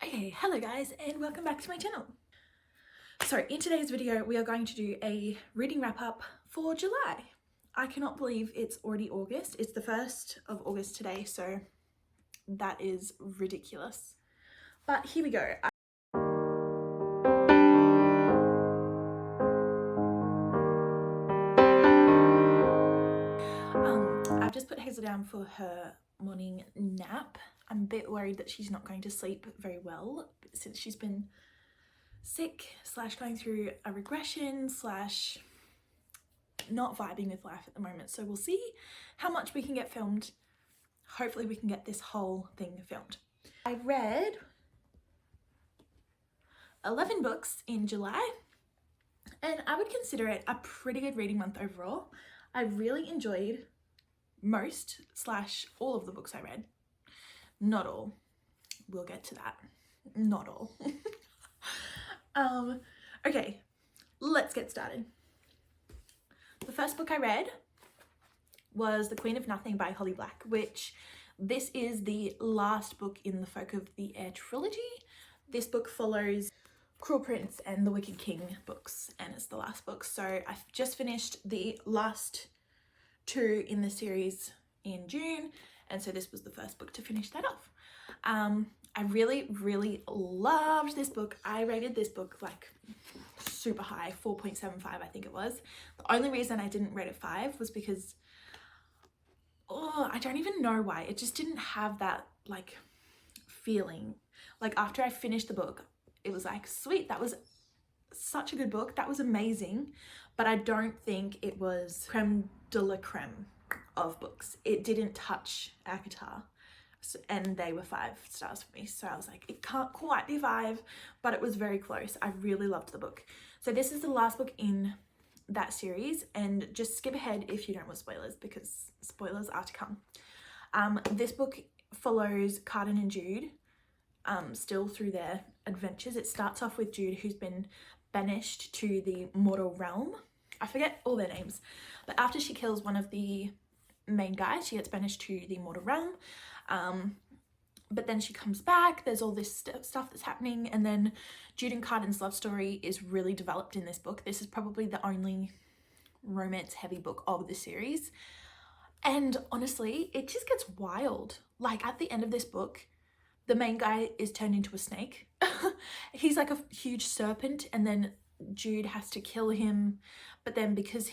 Okay, hello guys and welcome back to my channel. So in today's video we are going to do a reading wrap up for July. I cannot believe it's already August. It's the 1st of August today, so that is ridiculous. But here we go. I've just put Hazel down for her morning nap. I'm a bit worried that she's not going to sleep very well since she's been sick / going through a regression / not vibing with life at the moment. So we'll see how much we can get filmed. Hopefully we can get this whole thing filmed. I read 11 books in July and I would consider it a pretty good reading month overall. I really enjoyed most / all of the books I read. Not all. We'll get to that. Not all. Okay, let's get started. The first book I read was The Queen of Nothing by Holly Black, which this is the last book in the Folk of the Air trilogy. This book follows Cruel Prince and The Wicked King books, and it's the last book. So I've just finished the last two in the series in June, and so this was the first book to finish that off. I really loved this book. I rated this book like super high, 4.75 I think it was. The only reason I didn't rate it 5 was because I don't even know why. It just didn't have that like feeling. Like after I finished the book, it was like, sweet, that was such a good book. That was amazing. But I don't think it was creme de la creme of books. It didn't touch ACOTAR. And they were 5 stars for me. So I was like, it can't quite be 5, but it was very close. I really loved the book. So this is the last book in that series, and just skip ahead if you don't want spoilers because spoilers are to come. This book follows Cardan and Jude still through their adventures. It starts off with Jude, who's been banished to the mortal realm. I forget all their names, but after she kills one of the main guys, she gets banished to the mortal realm. But then she comes back, there's all this stuff that's happening, and then Jude and Cardan's love story is really developed in this book. This is probably the only romance heavy book of the series, and honestly it just gets wild. Like at the end of this book, the main guy is turned into a snake. He's like a huge serpent, and then Jude has to kill him, but then because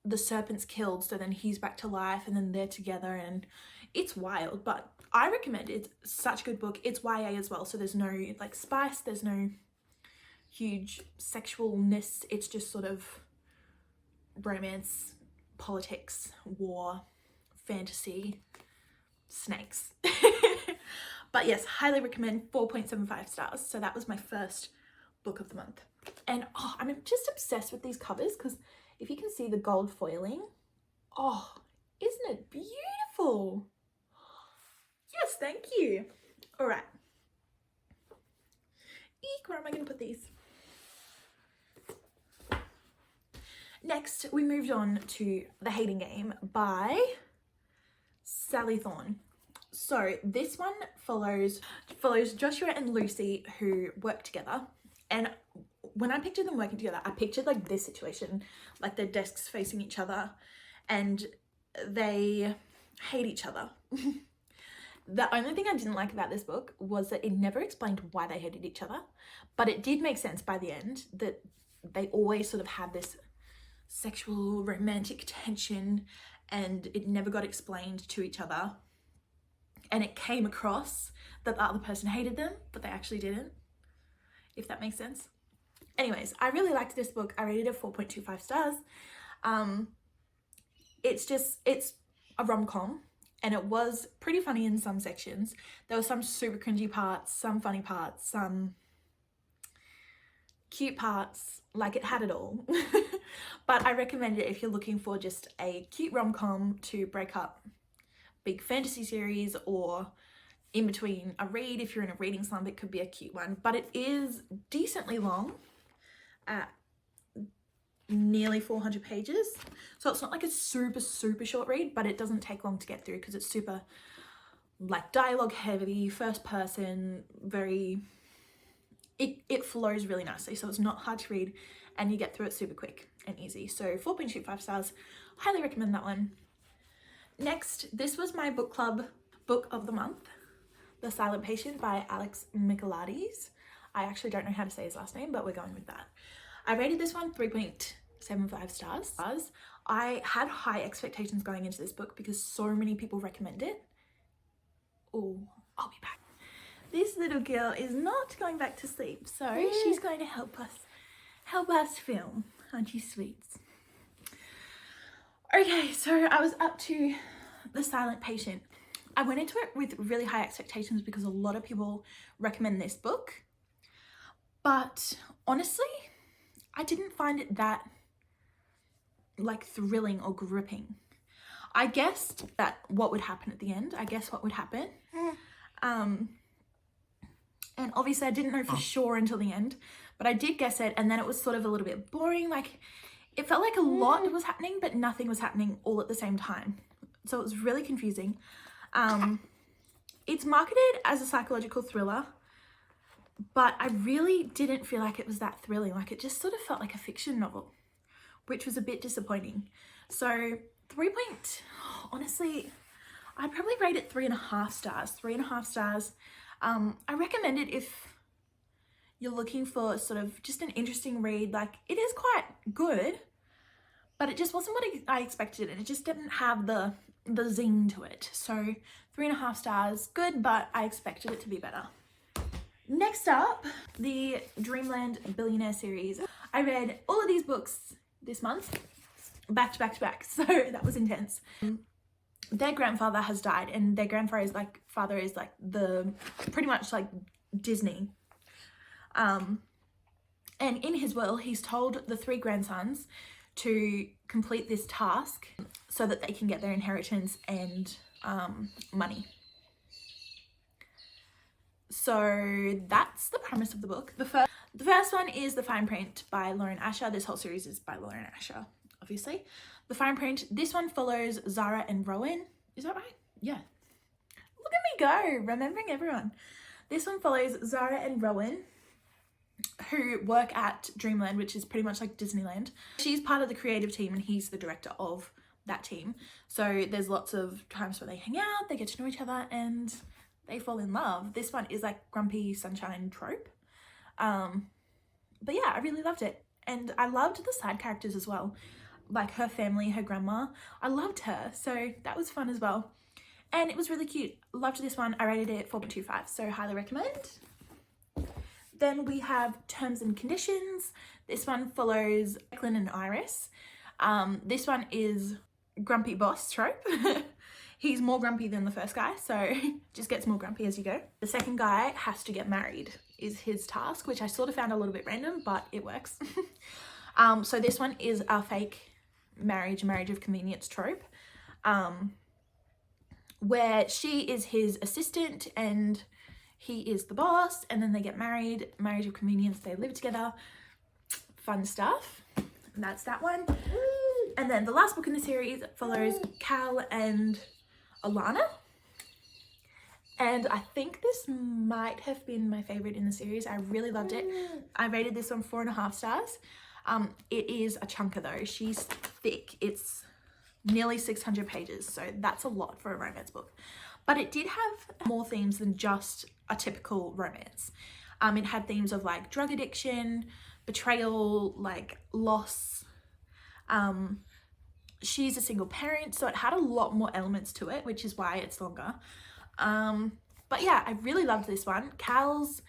the serpent's killed, so then he's back to life, and then they're together, and it's wild. But I recommend it. It's such a good book. It's YA as well, so there's no like spice, there's no huge sexualness. It's just sort of romance, politics, war, fantasy, snakes. But yes, highly recommend. 4.75 stars. So that was my first book of the month. And I'm just obsessed with these covers because if you can see the gold foiling, isn't it beautiful? Yes, thank you. All right. Eek, where am I going to put these? Next, we moved on to The Hating Game by Sally Thorne. So this one follows Joshua and Lucy, who work together. And when I pictured them working together, I pictured like this situation, like their desks facing each other and they hate each other. The only thing I didn't like about this book was that it never explained why they hated each other, but it did make sense by the end that they always sort of had this sexual romantic tension and it never got explained to each other. And it came across that the other person hated them, but they actually didn't, if that makes sense. Anyways, I really liked this book. I rated it 4.25 stars. It's a rom-com, and it was pretty funny in some sections. There were some super cringy parts, some funny parts, some cute parts. Like, it had it all. But I recommend it if you're looking for just a cute rom-com to break up big fantasy series, or in between a read. If you're in a reading slump, it could be a cute one. But it is decently long, at nearly 400 pages. So it's not like a super short read, but it doesn't take long to get through because it's super like dialogue heavy, first person, very, it flows really nicely, so it's not hard to read and you get through it super quick and easy. So 4.25 stars, highly recommend that one. Next, this was my book club book of the month, The Silent Patient by Alex Michaelides. I actually don't know how to say his last name, but we're going with that. I rated this one 3.75 stars. I had high expectations going into this book because so many people recommend it. Oh, I'll be back. This little girl is not going back to sleep, so she's going to help us film. Aren't you sweets? Okay, so I was up to The Silent Patient. I went into it with really high expectations because a lot of people recommend this book, but honestly, I didn't find it that like thrilling or gripping. I guessed that what would happen at the end. I guessed what would happen. And obviously I didn't know for sure until the end, but I did guess it, and then it was sort of a little bit boring. Like, it felt like a lot was happening, but nothing was happening all at the same time. So it was really confusing. It's marketed as a psychological thriller, but I really didn't feel like it was that thrilling. Like, it just sort of felt like a fiction novel, which was a bit disappointing. So honestly, I'd probably rate it 3.5 stars. 3.5 stars. I recommend it if you're looking for sort of just an interesting read. Like, it is quite good, but it just wasn't what I expected, and it just didn't have the zing to it. So 3.5 stars, good, but I expected it to be better. Next up, the Dreamland Billionaire series. I read all of these books this month, back to back to back, so that was intense. Their grandfather has died, and their grandfather is like, pretty much like Disney. And in his will, he's told the 3 grandsons to complete this task so that they can get their inheritance and money. So that's the premise of the book. The first one is The Fine Print by Lauren Asher. This whole series is by Lauren Asher, obviously. The Fine Print, this one follows Zara and Rowan. Is that right? Yeah. Look at me go, remembering everyone. This one follows Zara and Rowan, who work at Dreamland, which is pretty much like Disneyland. She's part of the creative team and he's the director of that team. So there's lots of times where they hang out, they get to know each other, and they fall in love. This one is like grumpy sunshine trope. But yeah, I really loved it. And I loved the side characters as well. Like her family, her grandma. I loved her. So that was fun as well. And it was really cute. Loved this one. I rated it 4.25. So highly recommend. Then we have Terms and Conditions. This one follows Declan and Iris. This one is grumpy boss trope. He's more grumpy than the first guy, so just gets more grumpy as you go. The second guy has to get married is his task, which I sort of found a little bit random, but it works. So this one is a fake marriage of convenience trope, where she is his assistant and he is the boss, and then they get married, marriage of convenience, they live together, fun stuff. And that's that one. And then the last book in the series follows Cal and Alana. And I think this might have been my favorite in the series. I really loved it. I rated this one 4.5 stars. It is a chunker though. She's thick. It's nearly 600 pages, so that's a lot for a romance book. But it did have more themes than just a typical romance. It had themes of like drug addiction, betrayal, like loss. She's a single parent, so it had a lot more elements to it, which is why it's longer. But yeah, I really loved this one. Cal's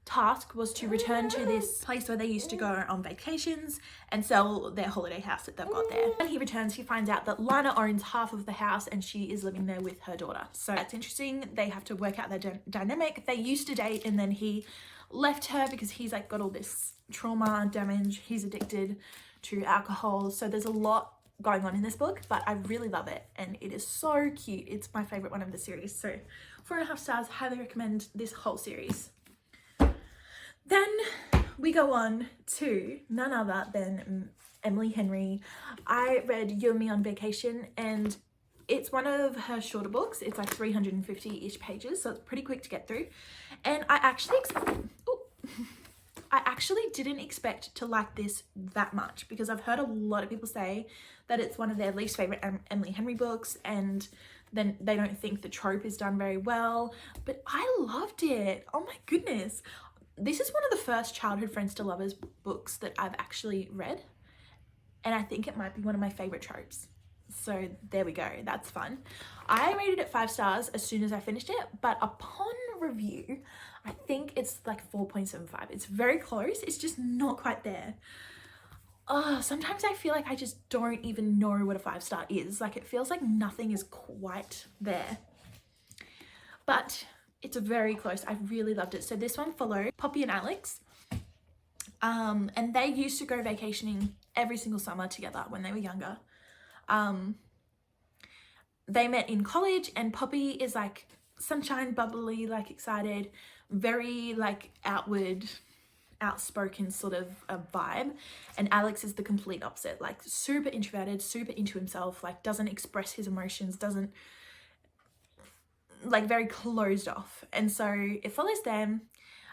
task was to return to this place where they used to go on vacations and sell their holiday house that they've got there. When he returns, he finds out that Lana owns half of the house and she is living there with her daughter. So that's interesting. They have to work out their dynamic. They used to date and then he left her because he's like got all this trauma damage. He's addicted to alcohol. So there's a lot going on in this book, but I really love it and it is so cute. It's my favorite one of the series. So 4.5 stars, highly recommend this whole series. Then we go on to none other than Emily Henry. I read You and Me on Vacation, and It's one of her shorter books. It's like 350-ish pages, so it's pretty quick to get through. And I actually didn't expect to like this that much, because I've heard a lot of people say that it's one of their least favorite Emily Henry books, and then they don't think the trope is done very well. But I loved it. Oh my goodness. This is one of the first childhood friends to lovers books that I've actually read, and I think it might be one of my favorite tropes. So there we go, that's fun. I rated it 5 stars as soon as I finished it, but upon review, I think it's like 4.75. It's very close, it's just not quite there. Sometimes I feel like I just don't even know what a 5-star is. Like, it feels like nothing is quite there. But it's very close. I really loved it. So this one followed Poppy and Alex. And they used to go vacationing every single summer together when they were younger. They met in college, and Poppy is like sunshine, bubbly, like excited, very like outspoken sort of a vibe, and Alex is the complete opposite, like super introverted, super into himself, like doesn't express his emotions, doesn't, like, very closed off. And so it follows them.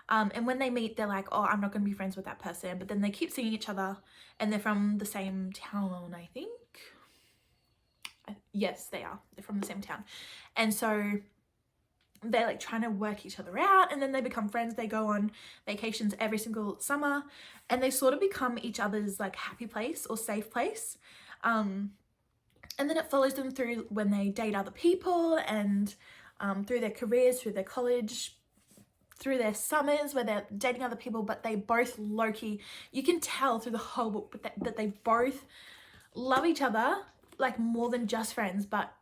And when they meet, they're like, oh, I'm not going to be friends with that person. But then they keep seeing each other, and they're from the same town, I think. Yes, they are. They're from the same town. And so they're like trying to work each other out, and then they become friends. They go on vacations every single summer, and they sort of become each other's like happy place or safe place. And then it follows them through when they date other people, and through their careers, through their college, through their summers where they're dating other people, but they both low-key, you can tell through the whole book that they both love each other, like more than just friends, but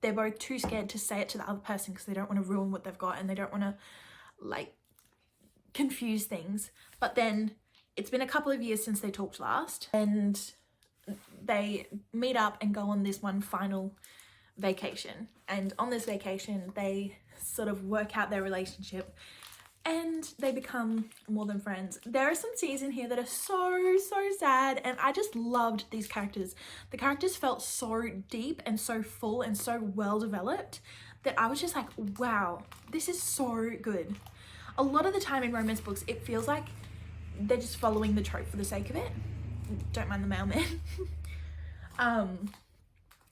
they're both too scared to say it to the other person because they don't want to ruin what they've got, and they don't want to like confuse things. But then it's been a couple of years since they talked last, and they meet up and go on this one final vacation. And on this vacation, they sort of work out their relationship, and they become more than friends. There are some scenes in here that are so sad, and I just loved these characters. The characters felt so deep and so full and so well developed that I was just like, wow, this is so good. A lot of the time in romance books, it feels like they're just following the trope for the sake of it. Don't mind the mailman.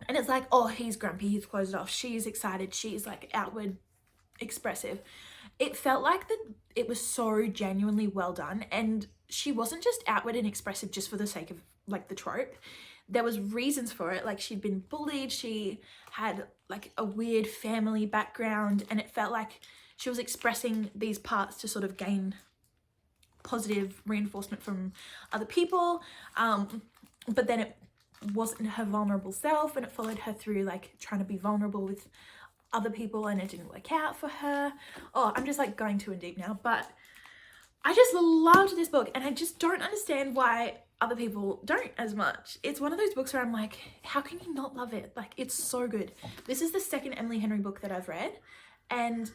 And it's like, oh, he's grumpy, he's closed off, she's excited, she's like outward expressive. It felt like that it was so genuinely well done, and she wasn't just outward and expressive just for the sake of like the trope. There was reasons for it, like she'd been bullied, she had like a weird family background, and it felt like she was expressing these parts to sort of gain positive reinforcement from other people, but then it wasn't her vulnerable self, and it followed her through like trying to be vulnerable with other people, and it didn't work out for her. Oh, I'm just like going too in deep now, but I just loved this book, and I just don't understand why other people don't as much. It's one of those books where I'm like, how can you not love it? Like, it's so good. This is the second Emily Henry book that I've read, and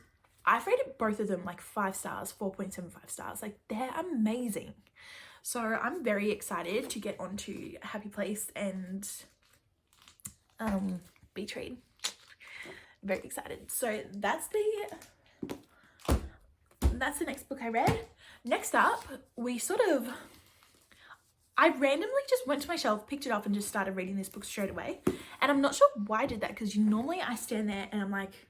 I've rated both of them like 5 stars, 4.75 stars. Like, they're amazing. So I'm very excited to get onto Happy Place and Beach Read. Very excited. So that's the next book I read. Next up, I randomly just went to my shelf, picked it up, and just started reading this book straight away. And I'm not sure why I did that, because normally I stand there and I'm like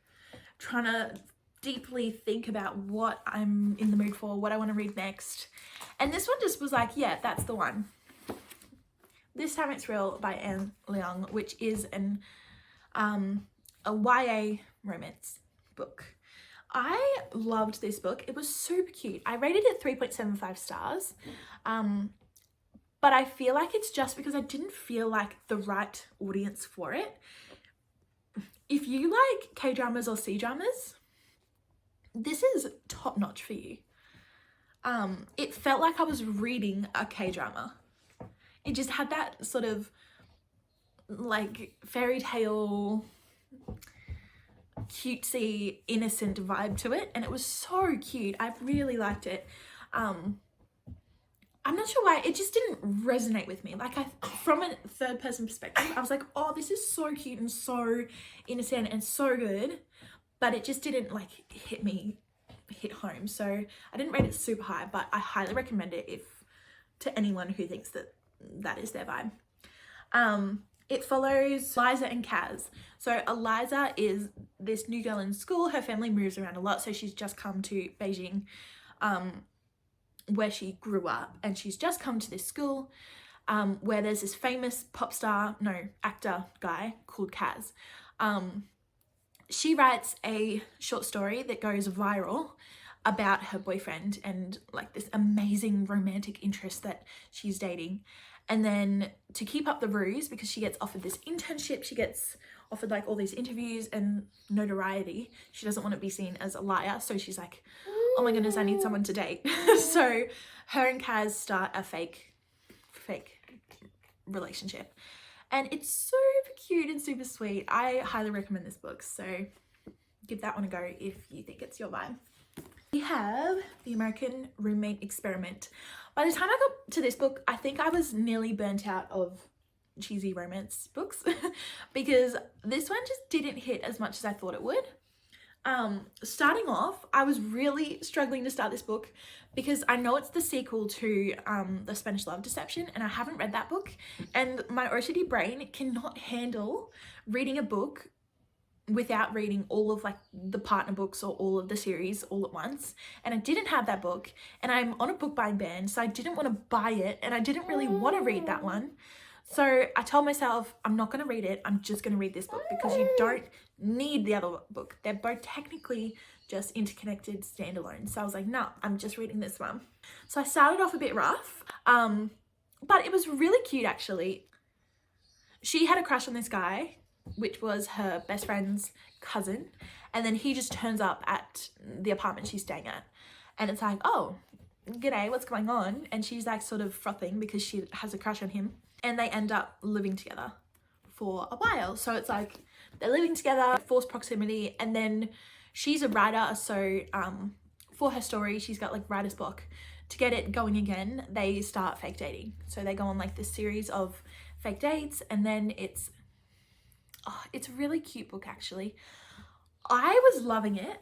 trying to deeply think about what I'm in the mood for, what I want to read next. And this one just was like, yeah, that's the one. This Time It's Real by Anne Leung, which is a YA romance book. I loved this book. It was super cute. I rated it 3.75 stars. But I feel like it's just because I didn't feel like the right audience for it. If you like K-dramas or C-dramas, this is top notch for you. It felt like I was reading a K-drama. It just had that sort of like fairy tale, cutesy, innocent vibe to it, and it was so cute. I really liked it. I I'm not sure why, it just didn't resonate with me. Like, from a third person perspective, I was like, oh, this is so cute and so innocent and so good, but it just didn't like hit home. So I didn't rate it super high, but I highly recommend it to anyone who thinks that is their vibe. It follows Eliza and Kaz. So Eliza is this new girl in school. Her family moves around a lot, so she's just come to Beijing, where she grew up, and she's just come to this school where there's this famous actor guy called Kaz. She writes a short story that goes viral about her boyfriend and like this amazing romantic interest that she's dating. And then to keep up the ruse, because she gets offered this internship, she gets offered like all these interviews and notoriety. She doesn't want to be seen as a liar. So she's like, oh my goodness, I need someone to date. So her and Kaz start a fake relationship. And it's super cute and super sweet. I highly recommend this book. So give that one a go if you think it's your vibe. We have The American Roommate Experiment. By the time I got to this book, I think I was nearly burnt out of cheesy romance books because this one just didn't hit as much as I thought it would. Starting off, I was really struggling to start this book because I know it's the sequel to The Spanish Love Deception, and I haven't read that book, and my OCD brain cannot handle reading a book without reading all of like the partner books or all of the series all at once. And I didn't have that book, and I'm on a book buying ban, so I didn't want to buy it, and I didn't really want to read that one. So I told myself, I'm not going to read it, I'm just going to read this book, because you don't need the other book. They're both technically just interconnected standalone. So I was like, no, I'm just reading this one. So I started off a bit rough, but it was really cute actually. She had a crush on this guy, which was her best friend's cousin, and then he just turns up at the apartment she's staying at, and it's like, oh, g'day, what's going on? And she's like sort of frothing because she has a crush on him, and they end up living together for a while. So it's like they're living together, forced proximity, and then she's a writer, so for her story she's got like writer's block. To get it going again, they start fake dating. So they go on like this series of fake dates, and then it's a really cute book actually. I was loving it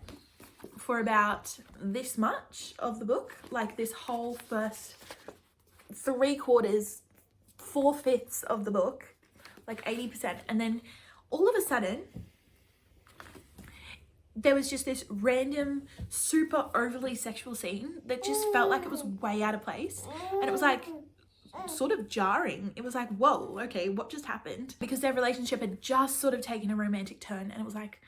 for about this much of the book, like this whole first 3/4, 4/5 of the book, like 80%, and then all of a sudden there was just this random super overly sexual scene that just felt like it was way out of place, and it was like sort of jarring. It was like, whoa, okay, what just happened? Because their relationship had just sort of taken a romantic turn, and it was like,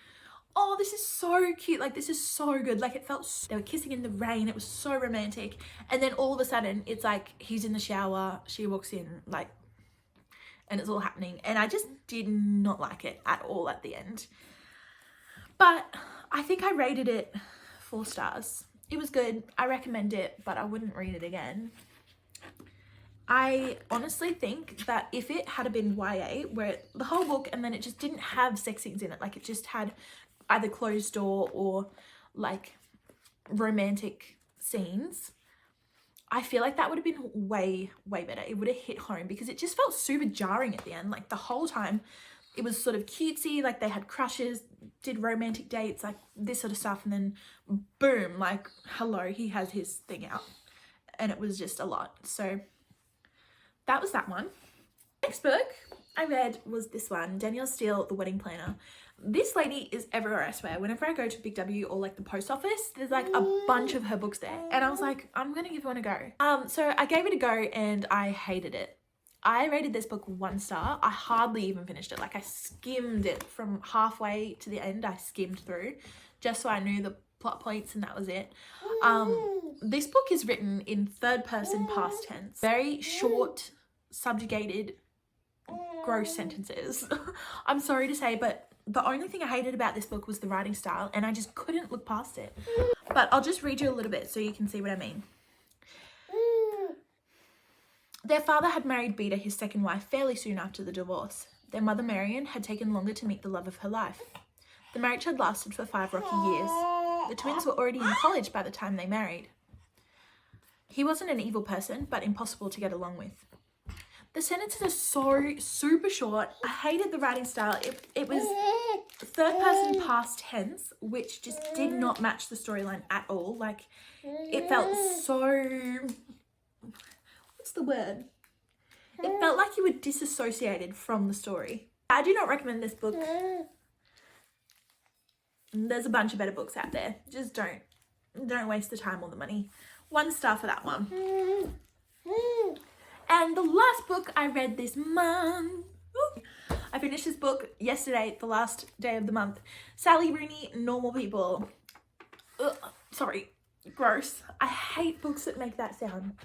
oh, this is so cute, like this is so good. Like it felt they were kissing in the rain, it was so romantic, and then all of a sudden it's like he's in the shower, she walks in, like, and it's all happening, and I just did not like it at all at the end. But I think I rated it 4 stars. It was good, I recommend it, but I wouldn't read it again. I honestly think that if it had been YA, where the whole book and then it just didn't have sex scenes in it, like it just had either closed door or like romantic scenes, I feel like that would have been way, way better. It would have hit home, because it just felt super jarring at the end. Like the whole time it was sort of cutesy, like they had crushes, did romantic dates, like this sort of stuff, and then boom, like hello, he has his thing out, and it was just a lot. So that was that one. Next book I read was this one, Danielle Steel, The Wedding Planner. This lady is everywhere, I swear. Whenever I go to Big W or like the post office, there's like a bunch of her books there, and I was like, I'm gonna give one a go. So I gave it a go and I hated it. I rated this book 1 star. I hardly even finished it. Like I skimmed it from halfway to the end. I skimmed through just so I knew the plot points, and that was it. This book is written in 3rd person past tense. Very short, subjugated, gross sentences. I'm sorry to say, but the only thing I hated about this book was the writing style, and I just couldn't look past it. But I'll just read you a little bit so you can see what I mean. Their father had married Beta, his second wife, fairly soon after the divorce. Their mother, Marion, had taken longer to meet the love of her life. The marriage had lasted for 5 rocky years. The twins were already in college by the time they married. He wasn't an evil person, but impossible to get along with. The sentences are so super short. I hated the writing style. It was third person past tense, which just did not match the storyline at all. Like, it felt so, what's the word? It felt like you were disassociated from the story. I do not recommend this book. There's a bunch of better books out there. Just don't waste the time or the money. 1 star for that one. And the last book I read this month. I finished this book yesterday, the last day of the month. Sally Rooney, Normal People. Ugh, sorry, gross. I hate books that make that sound.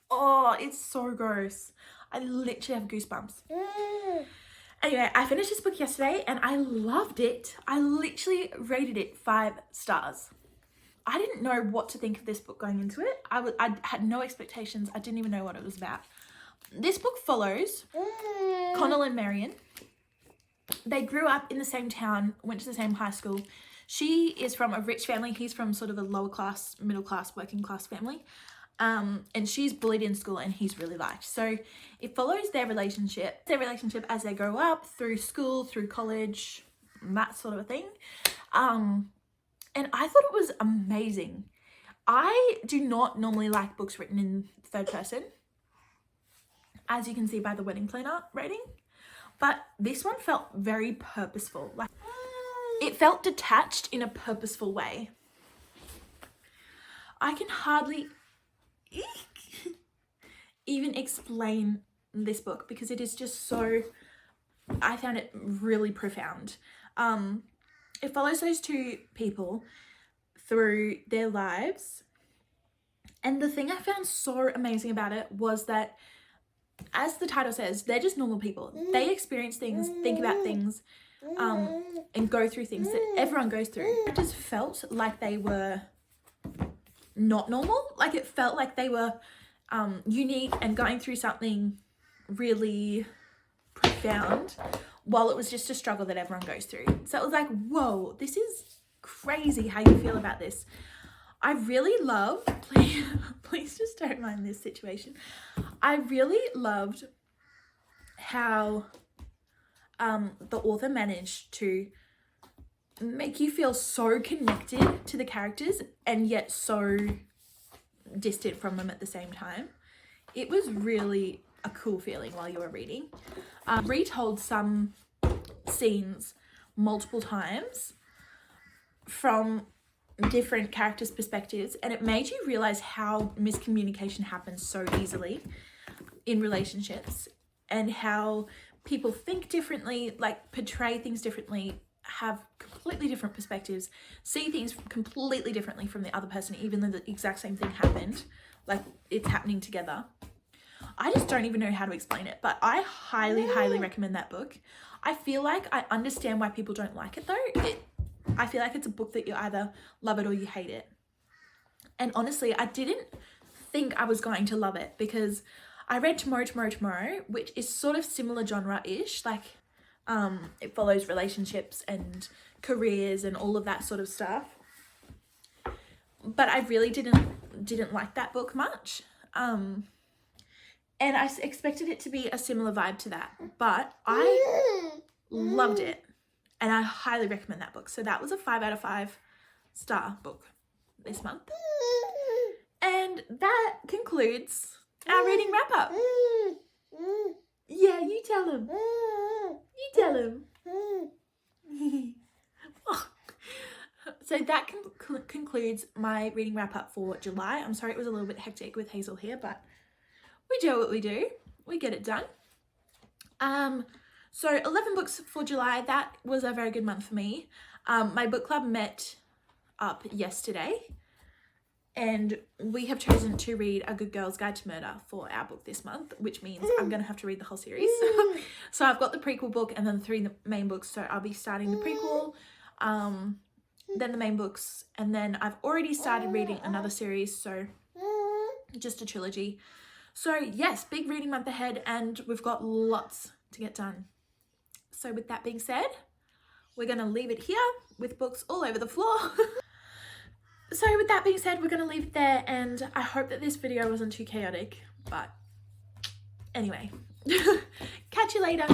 Oh, it's so gross. I literally have goosebumps. Anyway, I finished this book yesterday and I loved it. I literally rated it 5 stars. I didn't know what to think of this book going into it. I had no expectations. I didn't even know what it was about. This book follows Connell and Marion. They grew up in the same town, went to the same high school. She is from a rich family. He's from sort of a lower class, middle class, working class family. And she's bullied in school and he's really liked. So it follows their relationship as they grow up, through school, through college, that sort of a thing. And I thought it was amazing. I do not normally like books written in third person, as you can see by the wedding planner rating, but this one felt very purposeful. Like, it felt detached in a purposeful way. I can hardly even explain this book because it is just so, I found it really profound. It follows those 2 people through their lives. And the thing I found so amazing about it was that, as the title says, they're just normal people. They experience things, think about things, and go through things that everyone goes through. It just felt like they were not normal. Like, it felt like they were unique and going through something really profound, while it was just a struggle that everyone goes through. So it was like, whoa, this is crazy how you feel about this. I really love, please just don't mind this situation. I really loved how the author managed to make you feel so connected to the characters and yet so distant from them at the same time. It was really a cool feeling while you were reading. Retold some scenes multiple times from different characters' perspectives, and it made you realize how miscommunication happens so easily in relationships, and how people think differently, like portray things differently, have completely different perspectives, see things completely differently from the other person, even though the exact same thing happened, like it's happening together. I just don't even know how to explain it, but I highly recommend that book. I feel like I understand why people don't like it though. I feel like it's a book that you either love it or you hate it. And honestly, I didn't think I was going to love it, because I read Tomorrow, which is sort of similar genre-ish. Like, it follows relationships and careers and all of that sort of stuff. But I really didn't like that book much. And I expected it to be a similar vibe to that, but I loved it. And I highly recommend that book. So that was a 5 out of 5 star book this month. And that concludes our reading wrap up. Yeah, you tell him. You tell him. So that concludes my reading wrap up for July. I'm sorry it was a little bit hectic with Hazel here, but we do what we do. We get it done. So 11 books for July. That was a very good month for me. My book club met up yesterday, and we have chosen to read A Good Girl's Guide to Murder for our book this month, which means I'm going to have to read the whole series. So I've got the prequel book and then 3 main books. So I'll be starting the prequel, then the main books, and then I've already started reading another series, so just a trilogy. So yes, big reading month ahead, and we've got lots to get done. So with that being said, we're going to leave it here with books all over the floor. So with that being said, we're going to leave it there, and I hope that this video wasn't too chaotic, but anyway, catch you later.